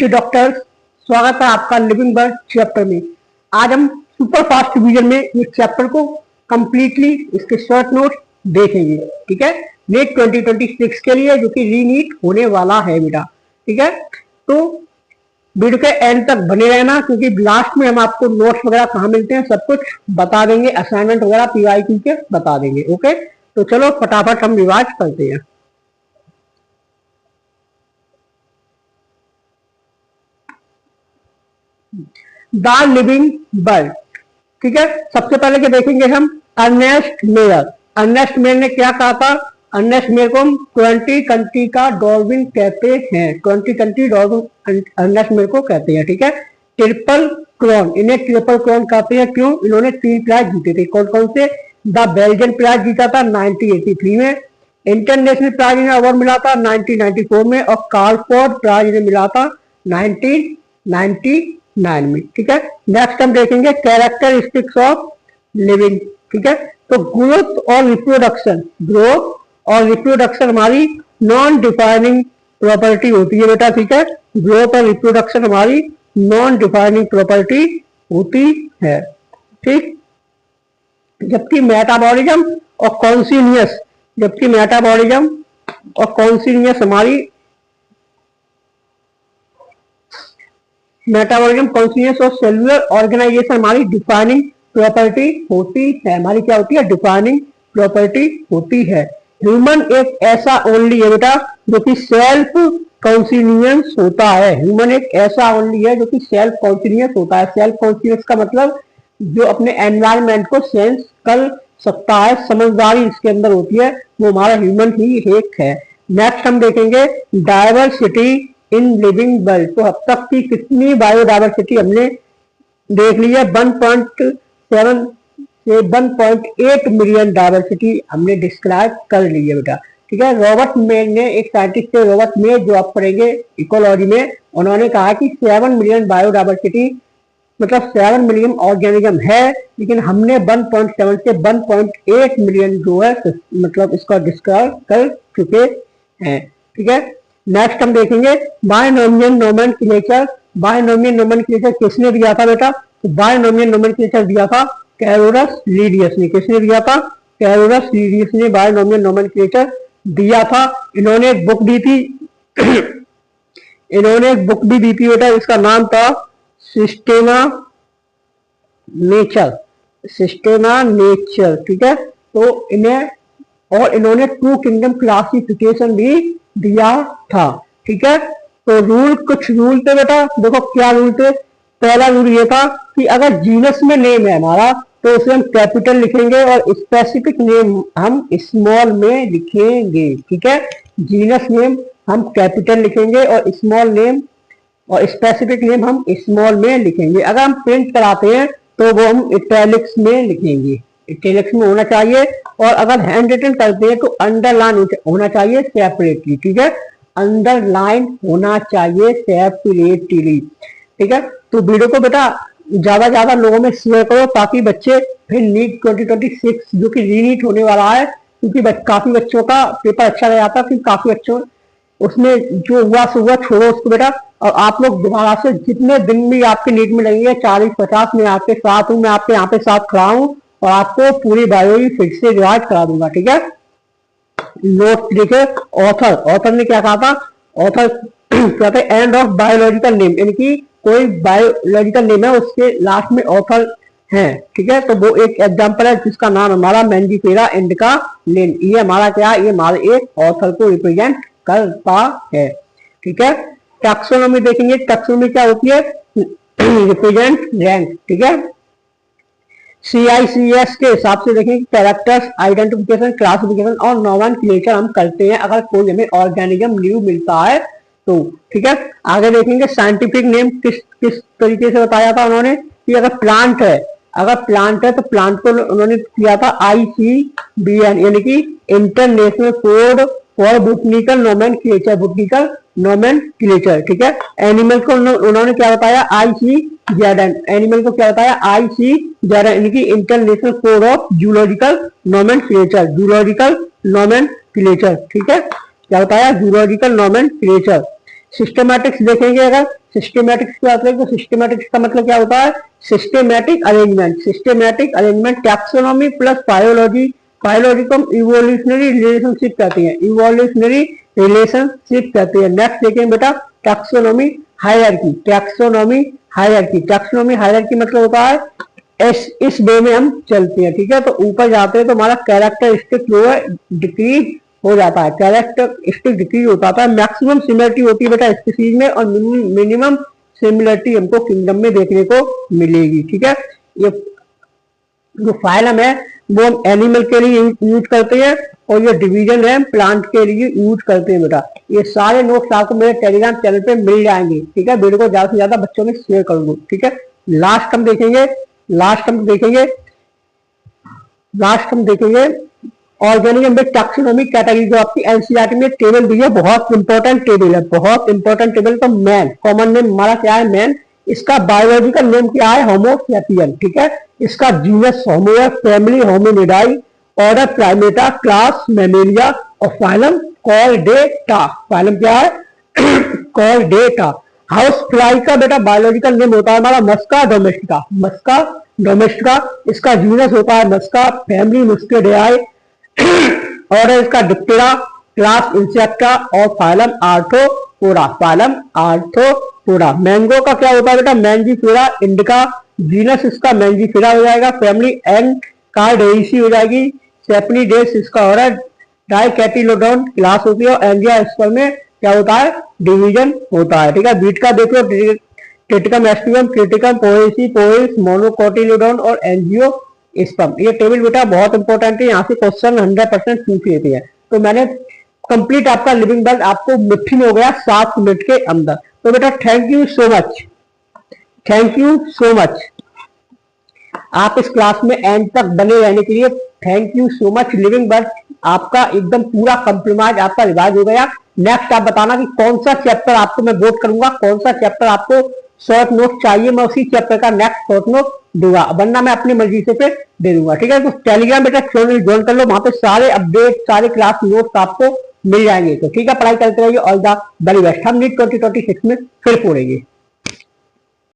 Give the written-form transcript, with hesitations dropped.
जी doctor, स्वागत है आपका लिविंग बर्ड चैप्टर में। आज हम सुपर फास्ट डिवीजन में इस चैप्टर को कंप्लीटली इसके शॉर्ट नोट देखेंगे। ठीक है, नीट 2026 के लिए जो कि रीनीट होने वाला है बेटा। ठीक है, तो वीडियो के एंड तक बने रहना, क्योंकि लास्ट में हम आपको नोट्स वगैरह कहाँ मिलते हैं सब कुछ बता देंगे, असाइनमेंट वगैरह PYQ के बता देंगे। ओके, तो चलो फटाफट हम रिवाइज करते हैं। The living bird. ठीक है, सबसे पहले क्या देखेंगे हम, अर्नेस्ट मेयर। अर्नेस्ट मेयर ने क्या कहा था? अर्नेस्ट मेयर को हम 20 कंट्री का डॉर्विन कहते हैं। 20 कंट्री डॉर्विन अर्नेस्ट मेयर को कहते हैं। ठीक है, ट्रिपल क्राउन, इन्हें ट्रिपल क्राउन कहते हैं। क्यों? इन्होंने 3 प्राइज जीते थे। कौन कौन से? द बेल्जियन प्राइज जीता था 1983 में, इंटरनेशनल प्राइज इन्हें अवार्ड मिला था 1994 में, और कार्लफोर्ड प्राइज इन्हें मिला था 1999 में। ठीक है, नेक्स्ट हम देखेंगे कैरेक्टरिस्टिक्स ऑफ लिविंग। ठीक है, तो ग्रोथ और रिप्रोडक्शन, ग्रोथ और रिप्रोडक्शन हमारी नॉन डिफाइनिंग प्रॉपर्टी होती है बेटा। ठीक है, ग्रोथ और रिप्रोडक्शन हमारी नॉन डिफाइनिंग प्रॉपर्टी होती है। ठीक, जबकि मेटाबॉलिज्म और कॉन्सिनियस, जबकि मेटाबॉलिज्म और कॉन्सिनियस हमारी मेटाबॉलिज्म, कॉन्सिनियस और सेलुलर ऑर्गेनाइजेशन हमारी डिफाइनिंग प्रॉपर्टी होती है। हमारी क्या होती है? डिफाइनिंग प्रॉपर्टी होती है। ह्यूमन एक ऐसा ओनली है बेटा जो कि सेल्फ कॉन्सिनियस होता है। ह्यूमन एक ऐसा ओनली है जो कि सेल्फ कॉन्सिनियस होता है। सेल्फ कॉन्सिनियस का मतलब जो अपने एनवायरमेंट को सेंस कर सकता है, समझदारी इसके अंदर होती है, वो हमारा ह्यूमन ही एक है। नेक्स्ट हम देखेंगे डायवर्सिटी इन लिविंग बर्ड। तो अब तक की कितनी बायोडायवर्सिटी हमने देख ली है? 1.7 से 1.8 मिलियन डायवर्सिटी हमने डिस्क्राइब कर ली है बेटा। ठीक है, रॉबर्ट मेयर ने, एक साइंटिस्ट है रॉबर्ट मेयर, जो आप पढ़ेंगे इकोलॉजी में, उन्होंने कहा कि 7 मिलियन बायोडायवर्सिटी मतलब 7 मिलियन ऑर्गेनिज्म है, लेकिन हमने 1.7 से 1.8 मिलियन जो है मतलब इसका डिस्क्राइब कर चुके हैं। ठीक है, नेक्स्ट हम देखेंगे बायनोमियल नोमेनक्लेचर। बायनोमियल नोमेनक्लेचर किसने दिया था बेटा? तो बायनोमियल नोमेनक्लेचर दिया था कैरोलस लीनियस ने। किसने दिया था? कैरोलस लीनियस ने बायनोमियल नोमेनक्लेचर दिया था। इन्होंने एक बुक दी थी इन्होंने एक बुक भी दी थी बेटा, इसका नाम था सिस्टेमा नेचर। सिस्टेमा नेचर। ठीक है, तो इन्होंने 2 किंगडम क्लासिफिकेशन भी दिया था। ठीक है, तो रूल, कुछ रूल थे बेटा, देखो क्या रूल थे। पहला रूल ये था कि अगर जीनस में नेम है हमारा तो उसे हम कैपिटल लिखेंगे और स्पेसिफिक नेम हम स्मॉल में लिखेंगे। ठीक है, जीनस नेम हम कैपिटल लिखेंगे और स्मॉल नेम और स्पेसिफिक नेम हम स्मॉल में लिखेंगे। अगर हम प्रिंट कराते हैं तो वो हम इटैलिक्स में लिखेंगे, इटैलिक्स में होना चाहिए। और अगर हैंड रिटन करते हैं तो अंडरलाइन होना चाहिए सेपरेटली। ठीक है, अंडरलाइन होना चाहिए सेपरेटली। ठीक है, तो वीडियो को बेटा ज्यादा लोगों में शेयर करो ताकि बच्चे फिर नीट 2026 जो कि रीनीट होने वाला है, क्योंकि काफी बच्चों का पेपर अच्छा रह जाता है, फिर काफी बच्चों उसमें जो हुआ सो हुआ, छोड़ो उसको बेटा। और आप लोग दोबारा से जितने दिन भी आपके नीट में लगेंगे 40-50 में आपके साथ हूँ, मैं आपके यहाँ पे साथ खड़ा हूँ और आपको पूरी बायो फिर से रिवाइज करा दूंगा। ठीक है, नोट देखिए। ऑथर ने क्या कहा था? ऑथर क्या था? एंड ऑफ बायोलॉजिकल नेम, यानी कि कोई बायोलॉजिकल नेम है उसके लास्ट में ऑथर है। ठीक है, तो वो एक एग्जांपल है जिसका नाम हमारा मैंजीफेरा इंडिका लेन। ये हमारा क्या? ये हमारे एक ऑथर को रिप्रेजेंट करता है। ठीक है, टैक्सोनॉमी देखेंगे। टैक्सोनॉमी क्या होती है? Represent rank. ठीक है, CICS के हिसाब से देखेंगे कैरेक्टर्स, आइडेंटिफिकेशन, क्लासिफिकेशन और नोमेनक्लेचर हम करते हैं अगर कोई हमें ऑर्गेनिज्म न्यू मिलता है तो। ठीक है, आगे देखेंगे साइंटिफिक नेम किस तरीके से बताया था उन्होंने कि अगर प्लांट है तो प्लांट को उन्होंने किया था ICBN, यानी कि international code for botanical nomenclature, botanical nomenclature. ठीक है, एनिमल को उन्होंने क्या बताया? ICZN। एनिमल को क्या बताया? ICZN, यानी कि international code of zoological nomenclature, zoological nomenclature. ठीक है, क्या बताया? Zoological nomenclature. सिस्टमैटिक्स देखेंगे, अगर सिस्टमैटिक्स की बात करें तो सिस्टमैटिक्स का मतलब क्या होता है, systematic arrangement. Systematic arrangement taxonomy plus biology, biology को हम इवोल्यूशनरी रिलेशनशिप कहते हैं, इवोल्यूशनरी रिलेशनशिप कहते हैं। नेक्स्ट देखेंगे बेटा taxonomy hierarchy, taxonomy hierarchy, taxonomy hierarchy मतलब होता है इस वे में हम चलते हैं, ठीक है। तो ऊपर जाते हैं तो हमारा कैरेक्टरिस्टिक जो है डिक्रीज हो जाता है, कैरेक्टरिस्टिक डिक्रीज होता है। मैक्सिमम सिमिलरिटी होती है बेटा स्पीसीज में और मिनिमम सिमिलरिटी हमको किंगडम में देखने को मिलेगी, ठीक है। ये जो फाइलम है वो हम एनिमल के लिए यूज करते हैं और ये डिवीजन है प्लांट के लिए यूज करते हैं बेटा। ये सारे नोट्स आपको मेरे टेलीग्राम चैनल पे मिल जाएंगे, ठीक है। वीडियो को ज्यादा से ज्यादा बच्चों में शेयर कर दो, ठीक है। लास्ट हम देखेंगे ऑर्गेनिज्म में टैक्सोनॉमी कैटेगरी, जो आपकी एनसीईआरटी में टेबल दी है, बहुत इंपॉर्टेंट टेबल है, बहुत इंपॉर्टेंट टेबल। तो मैन कॉमन नेम हमारा क्या है, मैन। इसका बायोलॉजिकल नेम क्या है, होमो सैपियन, ठीक है। इसका जीनस होमो है, family Hominidae, order Primata, class Mammalia और फाइलम कॉर्डेटा। फाइलम क्या है कॉर्डेटा। हाउस फ्लाई का बेटा बायोलॉजिकल नेम होता है हमारा मस्का डोमेस्टिका, मस्का डोमेस्टिका। इसका जीनस होता है मस्का, फैमिली मुस्केडियाई, ऑर्डर इसका डिप्टेरा, क्लास इंसेक्टा और phylum arthropoda, phylum arthropoda. Mango का क्या होता है बेटा, मैंजीफेरा इंडिका, जीनस इसका मैंजीफेरा हो जाएगा, फैमिली एनकार्डेसी हो जाएगी, सेपनीडेस इसका हो रहा है डाइकैटिलोडोन क्लास होती है और एंजियोस्पर्म में क्या होता है, डिवीजन होता है, ठीक है। बीट का देख लो, क्रिटिकम एस्टिवम, क्रिटिकम पोएसी, पोएस, मोनोकोटिलोडोन और एंजियोस्पर्म। ये टेबल बेटा बहुत इंपॉर्टेंट है, यहाँ से क्वेश्चन 100% पूछ लेते हैं। तो मैंने कंप्लीट आपका लिविंग ब्लड आपको मुट्ठी में हो गया 7 मिनट के अंदर। तो बेटा thank you so much, thank you so much आप इस क्लास में एंड तक बने रहने के लिए, thank you so much. Living birth आपका एकदम पूरा कंप्रोमाइज आपका रिवाइज हो गया। नेक्स्ट आप बताना कि कौन सा चैप्टर आपको मैं वोट करूंगा, कौन सा चैप्टर आपको शॉर्ट नोट चाहिए, मैं उसी चैप्टर का नेक्स्ट शॉर्ट नोट दूंगा, वरना मैं अपनी मर्जी से फिर दे दूंगा, ठीक है। तो टेलीग्राम बेटा ज्वाइन कर लो, वहां पे सारे अपडेट सारे क्लास नोट्स आपको मिल जाएंगे। तो ठीक है, पढ़ाई करते रहिए, ऑल द वेरी बेस्ट। हम नीट 2026 में फिर पढ़ेंगे।